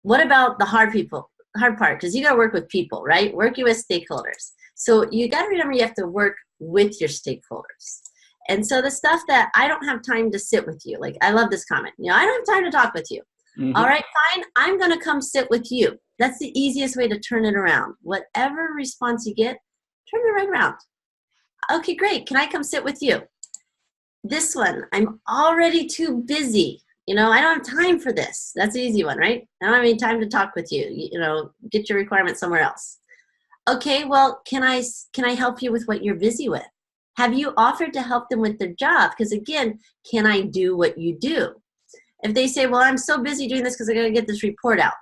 What about the hard part? Because you got to work with people, right? Working with stakeholders. So you got to remember you have to work with your stakeholders. And so the stuff that I don't have time to sit with you, like I love this comment, I don't have time to talk with you. Mm-hmm. All right, fine, I'm going to come sit with you. That's the easiest way to turn it around. Whatever response you get, turn it right around. Okay, great. Can I come sit with you? This one, I'm already too busy. I don't have time for this. That's the easy one, right? I don't have any time to talk with you. Get your requirements somewhere else. Okay, well, can I help you with what you're busy with? Have you offered to help them with their job? Because again, can I do what you do? If they say, well, I'm so busy doing this because I got to get this report out,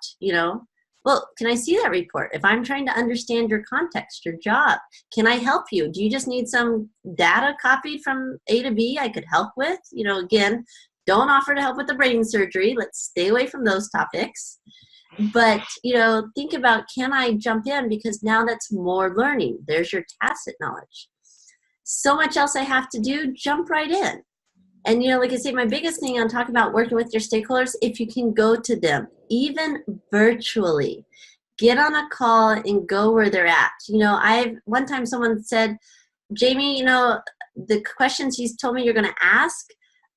well, can I see that report? If I'm trying to understand your context, your job, can I help you? Do you just need some data copied from A to B I could help with? Again, don't offer to help with the brain surgery. Let's stay away from those topics. But, think about, can I jump in? Because now that's more learning. There's your tacit knowledge. So much else I have to do, jump right in. And, like I say, my biggest thing on talking about working with your stakeholders, if you can go to them, even virtually, get on a call and go where they're at. One time someone said, Jamie, the questions you told me you're going to ask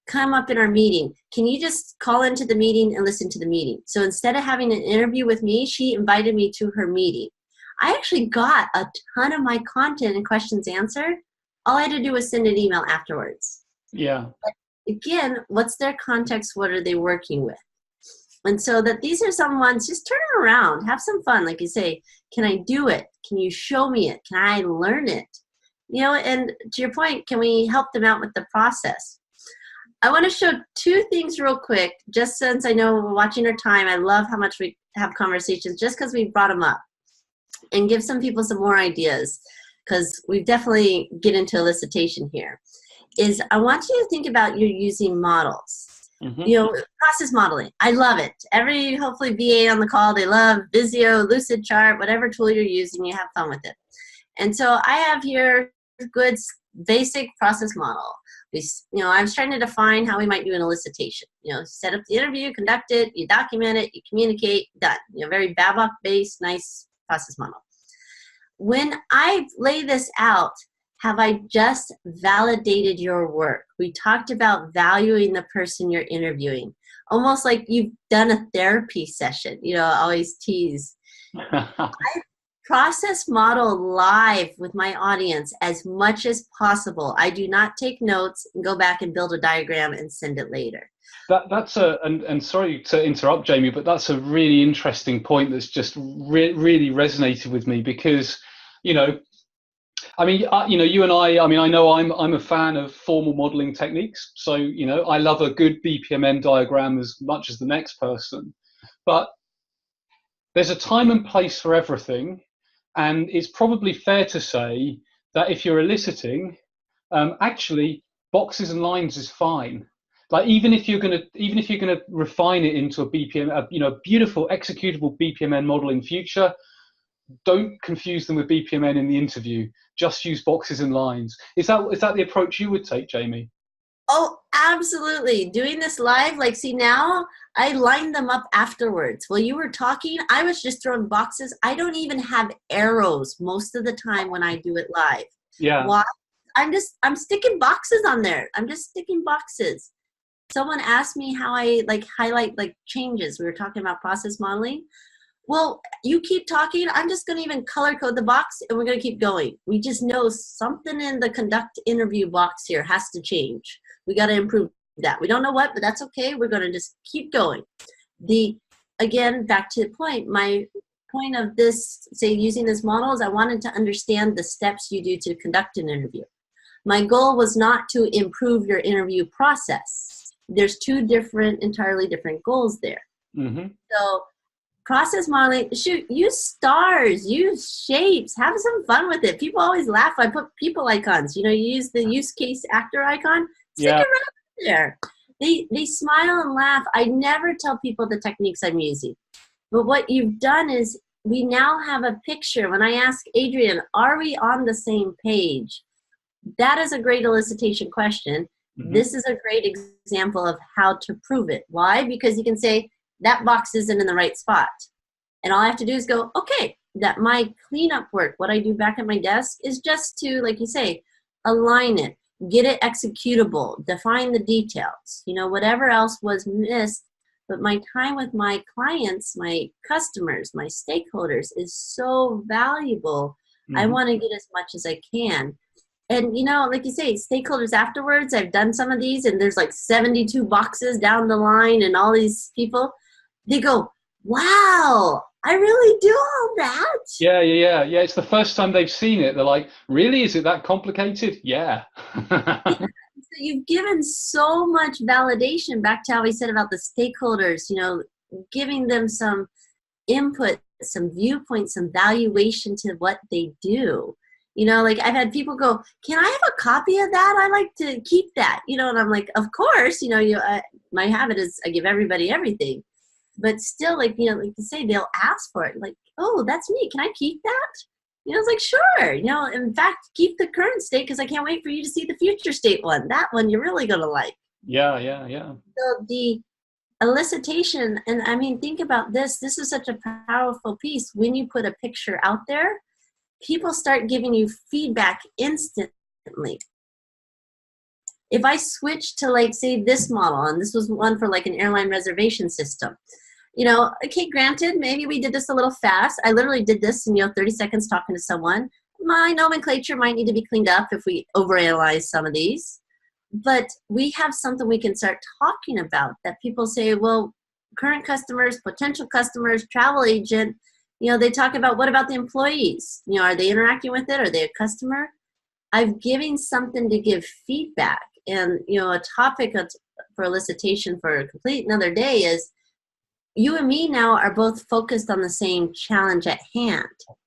come up in our meeting. Can you just call into the meeting and listen to the meeting? So instead of having an interview with me, she invited me to her meeting. I actually got a ton of my content and questions answered. All I had to do was send an email afterwards. Yeah. But again, what's their context? What are they working with? And so that these are some ones, just turn them around, have some fun. Like you say, can I do it? Can you show me it? Can I learn it? And to your point, can we help them out with the process? I want to show 2 things real quick, just since I know we're watching our time. I love how much we have conversations just because we brought them up, and give some people some more ideas, because we definitely get into elicitation here. Is I want you to think about you using models. Mm-hmm. Process modeling. I love it. Every, hopefully, VA on the call, they love Visio, Lucid Chart, whatever tool you're using, you have fun with it. And so I have here good basic process model. I was trying to define how we might do an elicitation. Set up the interview, conduct it, you document it, you communicate, done. Very Babok-based, nice process model. When I lay this out, have I just validated your work? We talked about valuing the person you're interviewing, almost like you've done a therapy session. I always tease. I process model live with my audience as much as possible. I do not take notes and go back and build a diagram and send it later. That's and sorry to interrupt, Jamie, but that's a really interesting point that's just really resonated with me, because, you know, I mean, you know, you and I mean, I know I'm a fan of formal modeling techniques. So, you know, I love a good BPMN diagram as much as the next person. But there's a time and place for everything. And it's probably fair to say that if you're eliciting, actually, boxes and lines is fine. Like, even if you're gonna refine it into a BPM, you know, beautiful executable BPMN model in future, don't confuse them with BPMN in the interview. Just use boxes and lines. Is that the approach you would take, Jamie? Oh, absolutely. Doing this live, like, see, now I lined them up afterwards. While you were talking, I was just throwing boxes. I don't even have arrows most of the time when I do it live. Yeah. Why? I'm sticking boxes on there. I'm just sticking boxes. Someone asked me how I like highlight like changes. We were talking about process modeling. Well, you keep talking. I'm just going to even color code the box, and we're going to keep going. We just know something in the conduct interview box here has to change. We got to improve that. We don't know what, but that's okay. We're going to just keep going. Again, back to the point, my point of this, say, using this model is I wanted to understand the steps you do to conduct an interview. My goal was not to improve your interview process. There's two entirely different goals there. Mm-hmm. So process modeling, shoot, use stars, use shapes, have some fun with it. People always laugh. I put people icons. You know, you use the use case actor icon. Stick around there. They smile and laugh. I never tell people the techniques I'm using. But what you've done is we now have a picture. When I ask Adrian, are we on the same page? That is a great elicitation question. Mm-hmm. This is a great example of how to prove it. Why? Because you can say, that box isn't in the right spot. And all I have to do is go, okay, that my cleanup work, what I do back at my desk is just to, like you say, align it, get it executable, define the details, you know, whatever else was missed. But my time with my clients, my customers, my stakeholders is so valuable. Mm-hmm. I want to get as much as I can. And, you know, like you say, stakeholders afterwards, I've done some of these, and there's like 72 boxes down the line, and all these people, they go, wow, I really do all that? Yeah. It's the first time they've seen it. They're like, really? Is it that complicated? Yeah. So you've given so much validation, back to how we said about the stakeholders, you know, giving them some input, some viewpoint, some valuation to what they do. You know, like I've had people go, can I have a copy of that? I like to keep that, you know, and I'm like, of course, you know, my habit is I give everybody everything. But still, like, you know, like you say, they'll ask for it. Like, oh, that's me. Can I keep that? You know, it's like, sure. You know, in fact, keep the current state because I can't wait for you to see the future state one. That one you're really going to like. Yeah. So the elicitation, and I mean, think about this. This is such a powerful piece. When you put a picture out there, people start giving you feedback instantly. If I switch to, like, say, this model, and this was one for like an airline reservation system, you know, okay, granted, maybe we did this a little fast. I literally did this in, 30 seconds talking to someone. My nomenclature might need to be cleaned up if we overanalyze some of these. But we have something we can start talking about that people say, well, current customers, potential customers, travel agent, they talk about, what about the employees? Are they interacting with it? Are they a customer? I've given something to give feedback. And, a topic for elicitation for a complete another day is you and me now are both focused on the same challenge at hand.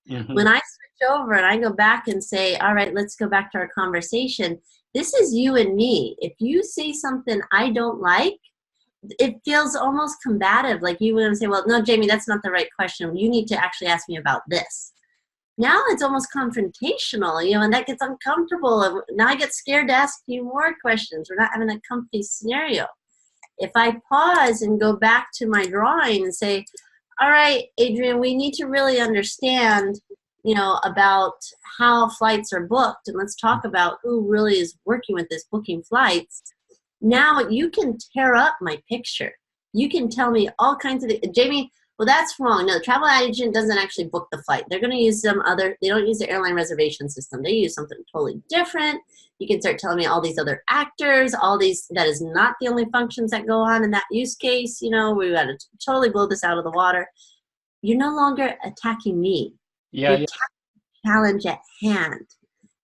Mm-hmm. When I switch over and I go back and say, all right, let's go back to our conversation. This is you and me. If you say something I don't like, it feels almost combative. Like you would say, well, no, Jamie, that's not the right question. You need to actually ask me about this. Now it's almost confrontational, and that gets uncomfortable. And now I get scared to ask you more questions. We're not having a comfy scenario. If I pause and go back to my drawing and say, all right, Adrian, we need to really understand, about how flights are booked. And let's talk about who really is working with this booking flights. Now you can tear up my picture. You can tell me all kinds of, Jamie, Well, that's wrong. No, the travel agent doesn't actually book the flight. They're going to use they don't use the airline reservation system. They use something totally different. You can start telling me all these other actors, that is not the only functions that go on in that use case. We got to totally blow this out of the water. You're no longer attacking me. Yeah, You're attacking the challenge at hand.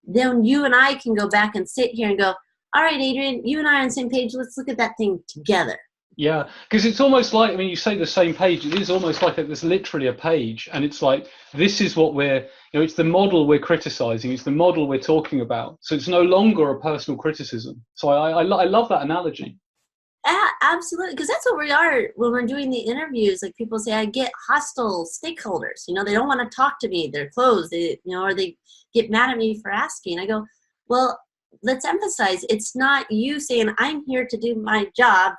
Then you and I can go back and sit here and go, all right, Adrian, you and I are on the same page. Let's look at that thing together. Yeah, because it's almost like, I mean, you say the same page, it is almost like there's literally a page, and it's like, this is what it's the model we're criticizing, it's the model we're talking about. So it's no longer a personal criticism. So I love that analogy. Absolutely, because that's what we are when we're doing the interviews. Like people say, I get hostile stakeholders. They don't want to talk to me. They're closed. Or they get mad at me for asking. I go, well, let's emphasize it's not you saying I'm here to do my job.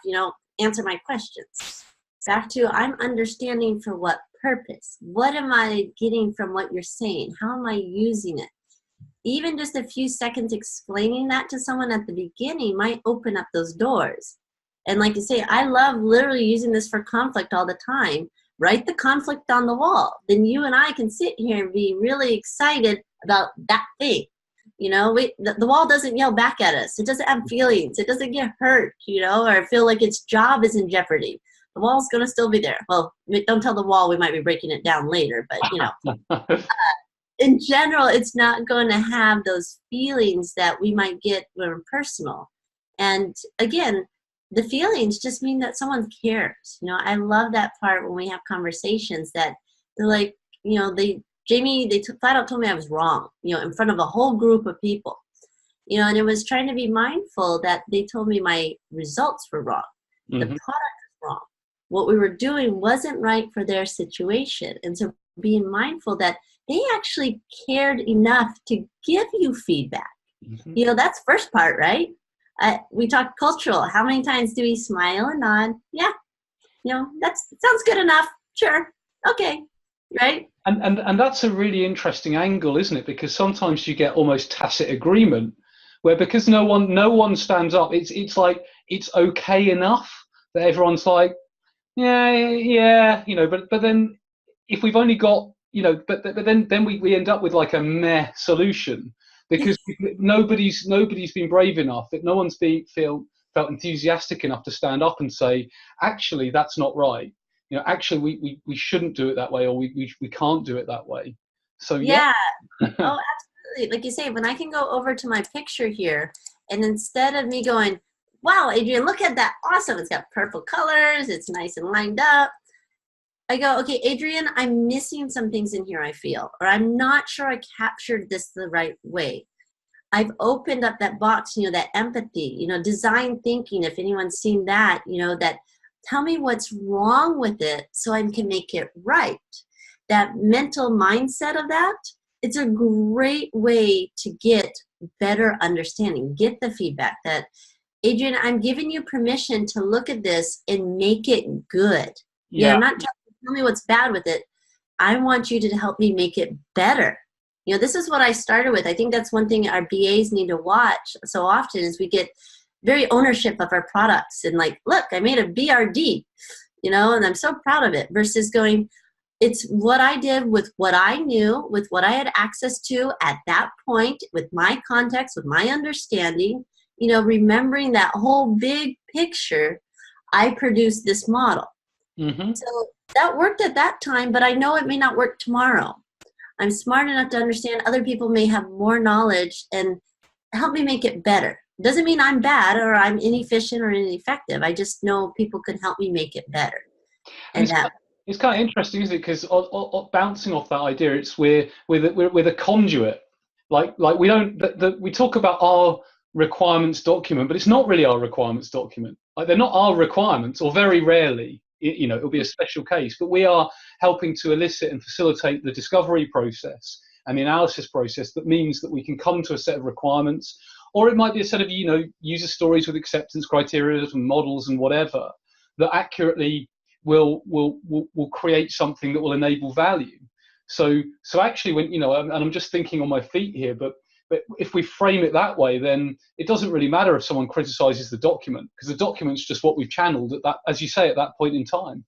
Answer my questions. Back to I'm understanding for what purpose. What am I getting from what you're saying? How am I using it? Even just a few seconds explaining that to someone at the beginning might open up those doors. And like you say, I love literally using this for conflict all the time. Write the conflict on the wall. Then you and I can sit here and be really excited about that thing. The wall doesn't yell back at us. It doesn't have feelings. It doesn't get hurt, or feel like its job is in jeopardy. The wall's going to still be there. Well, don't tell the wall we might be breaking it down later, but, in general, it's not going to have those feelings that we might get when we're personal. And again, the feelings just mean that someone cares. I love that part when we have conversations that they're like, Jamie, they flat out told me I was wrong, in front of a whole group of people, and it was trying to be mindful that they told me my results were wrong. Mm-hmm. The product was wrong. What we were doing wasn't right for their situation. And so being mindful that they actually cared enough to give you feedback. Mm-hmm. That's first part, right? We talked cultural. How many times do we smile and nod? Yeah. That sounds good enough. Sure. Okay. Right. And that's a really interesting angle, isn't it? Because sometimes you get almost tacit agreement where because no one stands up, it's like it's okay enough that everyone's like, yeah, but then if we've only got, but then we end up with like a meh solution because nobody's been brave enough, that no one's felt enthusiastic enough to stand up and say, actually, that's not right. Actually, we shouldn't do it that way, or we can't do it that way. So yeah. Oh, absolutely. Like you say, when I can go over to my picture here, and instead of me going, wow, Adrian, look at that. Awesome. It's got purple colors. It's nice and lined up. I go, okay, Adrian, I'm missing some things in here, I feel, or I'm not sure I captured this the right way. I've opened up that box, that empathy, design thinking, if anyone's seen that, that tell me what's wrong with it so I can make it right. That mental mindset of that, it's a great way to get better understanding, get the feedback that, Adrian, I'm giving you permission to look at this and make it good. Yeah. I'm not tell me what's bad with it. I want you to help me make it better. This is what I started with. I think that's one thing our BAs need to watch so often is we get very ownership of our products and like, look, I made a BRD, and I'm so proud of it versus going, it's what I did with what I knew, with what I had access to at that point, with my context, with my understanding, remembering that whole big picture, I produced this model. Mm-hmm. So that worked at that time, but I know it may not work tomorrow. I'm smart enough to understand other people may have more knowledge and help me make it better. Doesn't mean I'm bad or I'm inefficient or ineffective. I just know people can help me make it better. And it's kind of interesting, isn't it? Because bouncing off that idea, it's we're a conduit. Like we don't we talk about our requirements document, but it's not really our requirements document. Like they're not our requirements, or very rarely, it'll be a special case. But we are helping to elicit and facilitate the discovery process and the analysis process. That means that we can come to a set of requirements. Or it might be a set of, user stories with acceptance criteria and models and whatever that accurately will create something that will enable value. So actually, when and I'm just thinking on my feet here, but if we frame it that way, then it doesn't really matter if someone criticizes the document because the document's just what we've channeled at that, as you say, at that point in time.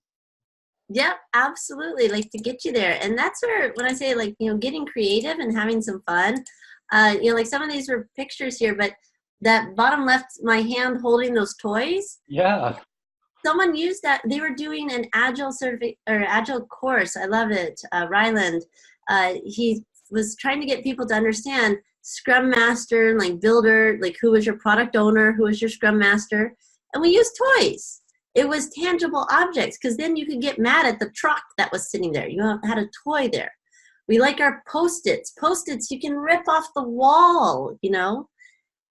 Yep, absolutely. Like to get you there. And that's where, when I say like, getting creative and having some fun, like some of these were pictures here, but that bottom left, my hand holding those toys. Yeah. Someone used that. They were doing an agile survey or agile course. I love it. Ryland, he was trying to get people to understand Scrum Master, like builder, like who was your product owner, who was your Scrum Master. And we used toys. It was tangible objects, because then you could get mad at the truck that was sitting there. You had a toy there. We like our Post-its. Post-its you can rip off the wall,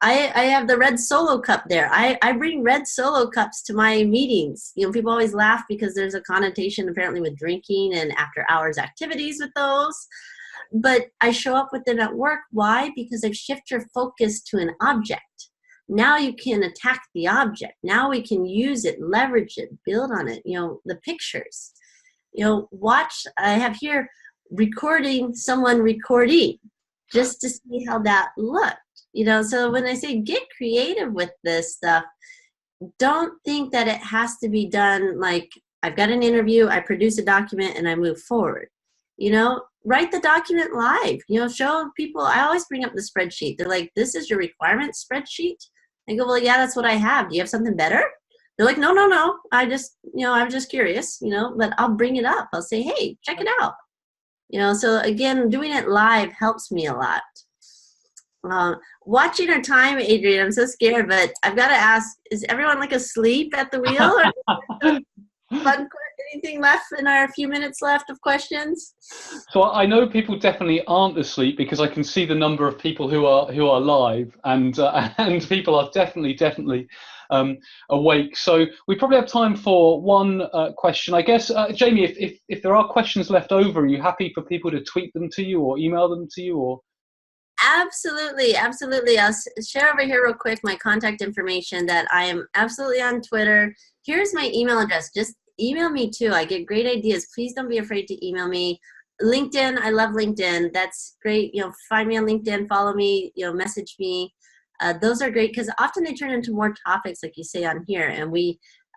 I have the red Solo cup there. I bring red Solo cups to my meetings. People always laugh because there's a connotation apparently with drinking and after hours activities with those. But I show up with them at work. Why? Because I've shifted your focus to an object. Now you can attack the object. Now we can use it, leverage it, build on it. The pictures. Watch, I have here recording someone recording just to see how that looked. So when I say get creative with this stuff, don't think that it has to be done like I've got an interview, I produce a document, and I move forward. Write the document live. Show people. I always bring up the spreadsheet. They're like, this is your requirement spreadsheet? I go, well, yeah, that's what I have. Do you have something better? They're like, no. I just, I'm just curious, but I'll bring it up. I'll say, hey, check it out. So again, doing it live helps me a lot. Watching our time, Adrian, I'm so scared, but I've got to ask, is everyone like asleep at the wheel? Or anything left in our few minutes left of questions? So I know people definitely aren't asleep, because I can see the number of people who are live, and and people are definitely awake. So we probably have time for one question, I guess. Jamie, if there are questions left over, are you happy for people to tweet them to you or email them to you, or? Absolutely. I'll share over here real quick my contact information, that I am absolutely on Twitter. Here's my email address. Just email me too. I get great ideas. Please don't be afraid to email me. LinkedIn, I love LinkedIn. That's great. Find me on LinkedIn, follow me, message me. Those are great, because often they turn into more topics like you say on here. And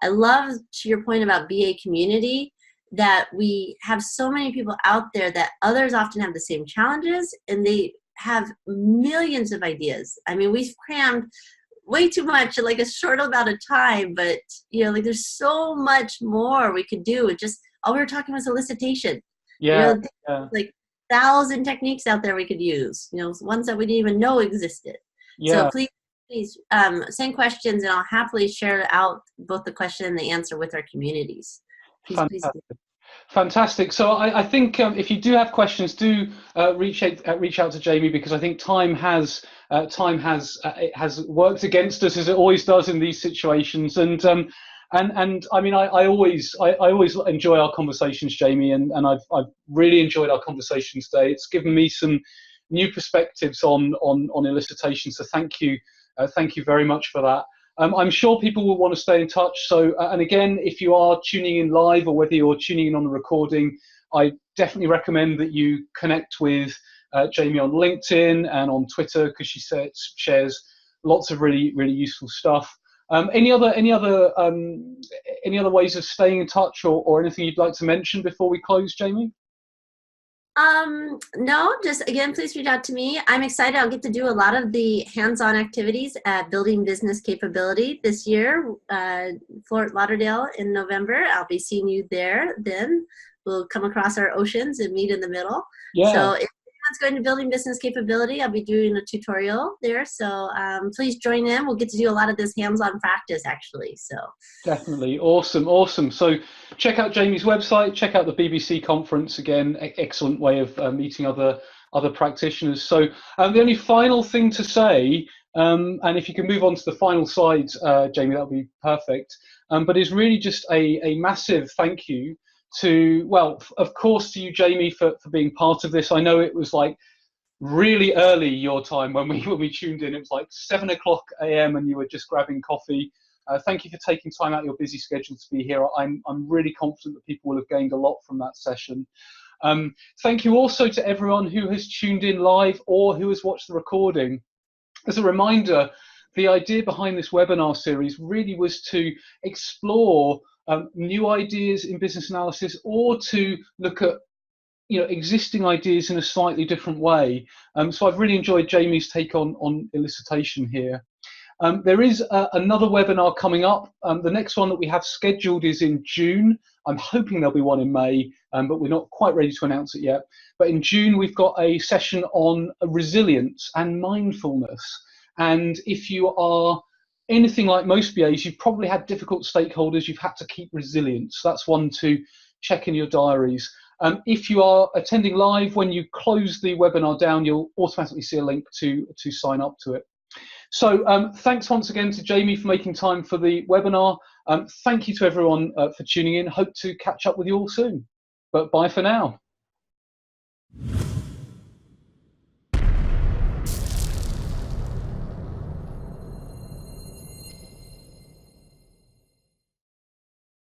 I love, to your point about BA community, that we have so many people out there that others often have the same challenges, and they have millions of ideas. I mean, we've crammed way too much in like a short amount of time, but like there's so much more we could do. It just, all we were talking was elicitation. Yeah. Like 1,000 techniques out there we could use, ones that we didn't even know existed. Yeah. So please send questions, and I'll happily share out both the question and the answer with our communities. Please do. Fantastic. So I think if you do have questions, do reach out to Jamie, because I think time has it has worked against us, as it always does in these situations. And I mean, I always enjoy our conversations, Jamie, and I've really enjoyed our conversations today. It's given me some new perspectives on elicitation. So thank you very much for that. I'm sure people will want to stay in touch. So, and again, if you are tuning in live, or whether you're tuning in on the recording, I definitely recommend that you connect with Jamie on LinkedIn and on Twitter, because she shares lots of really useful stuff. Any other ways of staying in touch, or anything you'd like to mention before we close, Jamie? No, just again, please reach out to me. I'm excited. I'll get to do a lot of the hands-on activities at Building Business Capability this year, Fort Lauderdale in November. I'll be seeing you there then. We'll come across our oceans and meet in the middle. Yeah. So if anyone's going to Building Business Capability, I'll be doing a tutorial there. So please join in. We'll get to do a lot of this hands-on practice, actually. So definitely. Awesome. So check out Jamie's website, check out the BBC conference. Again, excellent way of meeting other practitioners. So the only final thing to say, and if you can move on to the final slide, Jamie, that would be perfect, but is really just a massive thank you to, well, of course, to you, Jamie, for being part of this. I know it was like really early your time when we tuned in. It was like 7 o'clock a.m. and you were just grabbing coffee. Thank you for taking time out of your busy schedule to be here. I'm really confident that people will have gained a lot from that session. Thank you also to everyone who has tuned in live or who has watched the recording. As a reminder, the idea behind this webinar series really was to explore new ideas in business analysis, or to look at existing ideas in a slightly different way. So I've really enjoyed Jamie's take on elicitation here. There is another webinar coming up. The next one that we have scheduled is in June. I'm hoping there'll be one in May, but we're not quite ready to announce it yet. But in June, we've got a session on resilience and mindfulness. And if you are anything like most BAs, you've probably had difficult stakeholders, you've had to keep resilient. So that's one to check in your diaries. If you are attending live, when you close the webinar down, you'll automatically see a link to sign up to it. So thanks once again to Jamie for making time for the webinar. Thank you to everyone for tuning in. Hope to catch up with you all soon. But bye for now.